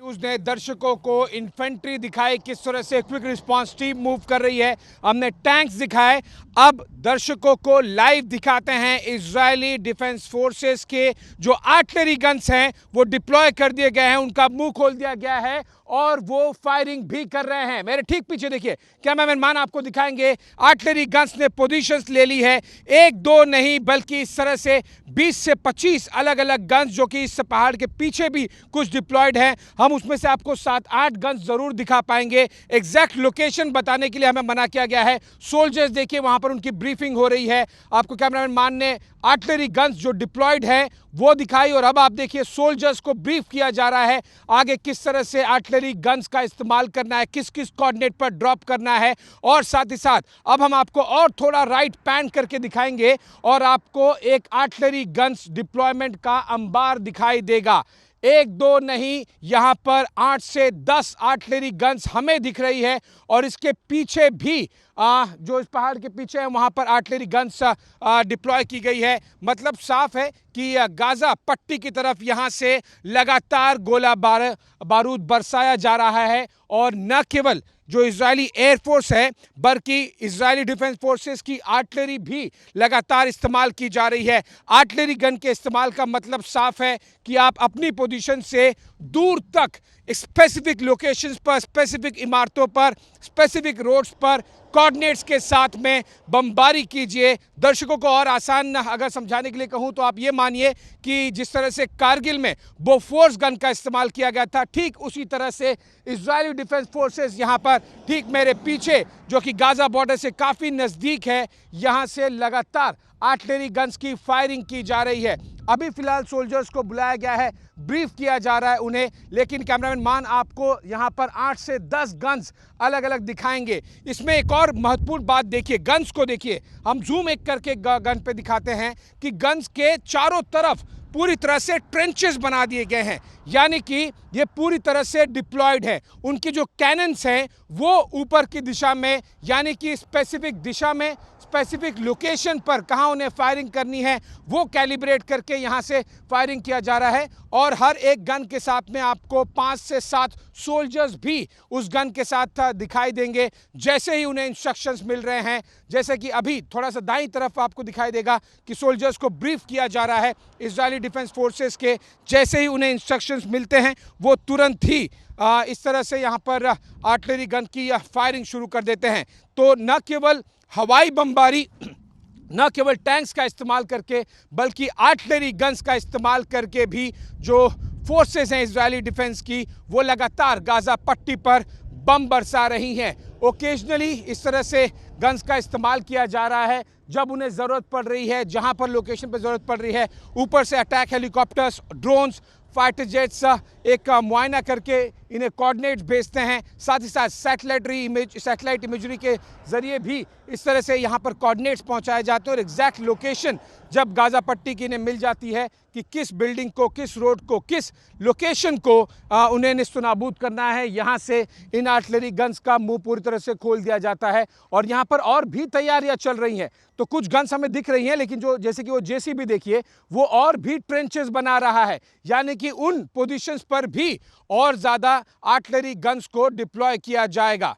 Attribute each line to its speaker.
Speaker 1: उसने दर्शकों को इन्फेंट्री दिखाई, किस तरह से क्विक रिस्पांस टीम मूव कर रही है। हमने टैंक्स दिखाए, अब दर्शकों को लाइव दिखाते हैं इजरायली डिफेंस फोर्सेस के जो आर्टिलरी गन्स हैं वो डिप्लॉय कर दिए गए हैं, उनका मुंह खोल दिया गया है और वो फायरिंग भी कर रहे हैं। मेरे ठीक पीछे देखिए, कैमरामैन मान आपको दिखाएंगे, आर्टिलरी गन्स ने पोजीशंस ले ली है, एक दो नहीं बल्कि इस तरह से 20 से 25 अलग अलग गन्स जो कि इस पहाड़ के पीछे भी कुछ डिप्लॉयड हैं। हम उसमें से आपको 7-8 गन्स जरूर दिखा पाएंगे। एग्जैक्ट लोकेशन बताने के लिए हमें मना किया गया है। सोल्जर्स देखिए वहां पर उनकी ब्रीफिंग हो रही है। आपको कैमरामैन मान ने आर्टिलरी गन्स जो डिप्लॉयड है वो दिखाई और अब आप देखिए सोल्जर्स को ब्रीफ किया जा रहा है आगे किस तरह से आर्टिलरी गन्स का इस्तेमाल करना है, किस किस कोऑर्डिनेट पर ड्रॉप करना है। और साथ ही साथ अब हम आपको और थोड़ा राइट पैन करके दिखाएंगे और आपको एक आर्टिलरी गन्स डिप्लॉयमेंट का अंबार दिखाई देगा। एक दो नहीं, यहां पर 8 से 10 आर्टिलरी गन्स हमें दिख रही है और इसके पीछे भी जो इस पहाड़ के पीछे है वहां पर आर्टिलरी गन्स डिप्लॉय की गई है। मतलब साफ है कि गाजा पट्टी की तरफ यहां से लगातार गोला बारूद बरसाया जा रहा है और न केवल जो इजरायली एयरफोर्स है बल्कि इजरायली डिफेंस फोर्सेस की आर्टिलरी भी लगातार इस्तेमाल की जा रही है। आर्टिलरी गन के इस्तेमाल का मतलब साफ है कि आप अपनी पोजीशन से दूर तक स्पेसिफिक लोकेशंस पर, स्पेसिफिक इमारतों पर, स्पेसिफिक रोड्स पर कोऑर्डिनेट्स के साथ में बमबारी कीजिए। दर्शकों को और आसान अगर समझाने के लिए कहूं तो आप ये मानिए कि जिस तरह से कारगिल में बोफोर्स गन का इस्तेमाल किया गया था, ठीक उसी तरह से इजरायली डिफेंस फोर्सेस यहां पर ठीक मेरे पीछे जो कि गाजा बॉर्डर से काफ़ी नज़दीक है, यहां से लगातार आर्टिलरी गन्स की फायरिंग की जा रही है। अभी फिलहाल सोल्जर्स को बुलाया गया है, ब्रीफ किया जा रहा है उन्हें, लेकिन कैमरामैन मान आपको यहां पर 8 से 10 गन्स अलग अलग दिखाएंगे। इसमें एक और महत्वपूर्ण बात देखिए, गन्स को देखिए, हम जूम एक करके गन पे दिखाते हैं कि गन्स के चारों तरफ पूरी तरह से ट्रेंचेस बना दिए गए हैं, यानी कि ये पूरी तरह से डिप्लॉयड है। उनकी जो कैनन्स हैं वो ऊपर की दिशा में, यानी कि स्पेसिफिक दिशा में, स्पेसिफिक लोकेशन पर कहाँ उन्हें फायरिंग करनी है वो कैलिब्रेट करके यहाँ से फायरिंग किया जा रहा है। और हर एक गन के साथ में आपको 5 से 7 सोल्जर्स भी उस गन के साथ दिखाई देंगे जैसे ही उन्हें इंस्ट्रक्शंस मिल रहे हैं। जैसे कि अभी थोड़ा सा दाईं तरफ आपको दिखाई देगा कि सोल्जर्स को ब्रीफ किया जा रहा है इजरायली डिफेंस फोर्सेस के, जैसे ही उन्हें इंस्ट्रक्शंस मिलते हैं वो तुरंत ही इस तरह से यहाँ पर आर्टिलरी गन की फायरिंग शुरू कर देते हैं। तो न केवल हवाई बमबारी, न केवल टैंक्स का इस्तेमाल करके बल्कि आर्टिलरी गन्स का इस्तेमाल करके भी जो फोर्सेस हैं इजरायली डिफेंस की वो लगातार गाजा पट्टी पर बम बरसा रही हैं। ओकेजनली इस तरह से गन्स का इस्तेमाल किया जा रहा है जब उन्हें ज़रूरत पड़ रही है, जहां पर लोकेशन पर ज़रूरत पड़ रही है। ऊपर से attack helicopters, drones, fighter jets एक मुआयना करके इन्हें कोऑर्डिनेट्स भेजते हैं। साथ ही साथ सैटेलाइट इमेजरी के ज़रिए भी इस तरह से यहाँ पर कोऑर्डिनेट्स पहुँचाए जाते हैं और एग्जैक्ट लोकेशन जब गाजा पट्टी की इन्हें मिल जाती है कि किस बिल्डिंग को, किस रोड को, किस लोकेशन को उन्हें निस्तनाबूद करना है, यहाँ से इन आर्टिलरी गन्स का मुंह पूरी तरह से खोल दिया जाता है। और यहाँ पर और भी तैयारियाँ चल रही हैं, तो कुछ गन्स हमें दिख रही हैं लेकिन जो जैसे कि वो जेसीबी देखिए वो और भी ट्रेंचेस बना रहा है, यानी कि उन पोजीशंस पर भी और ज़्यादा आर्टिलरी गन्स को डिप्लॉय किया जाएगा।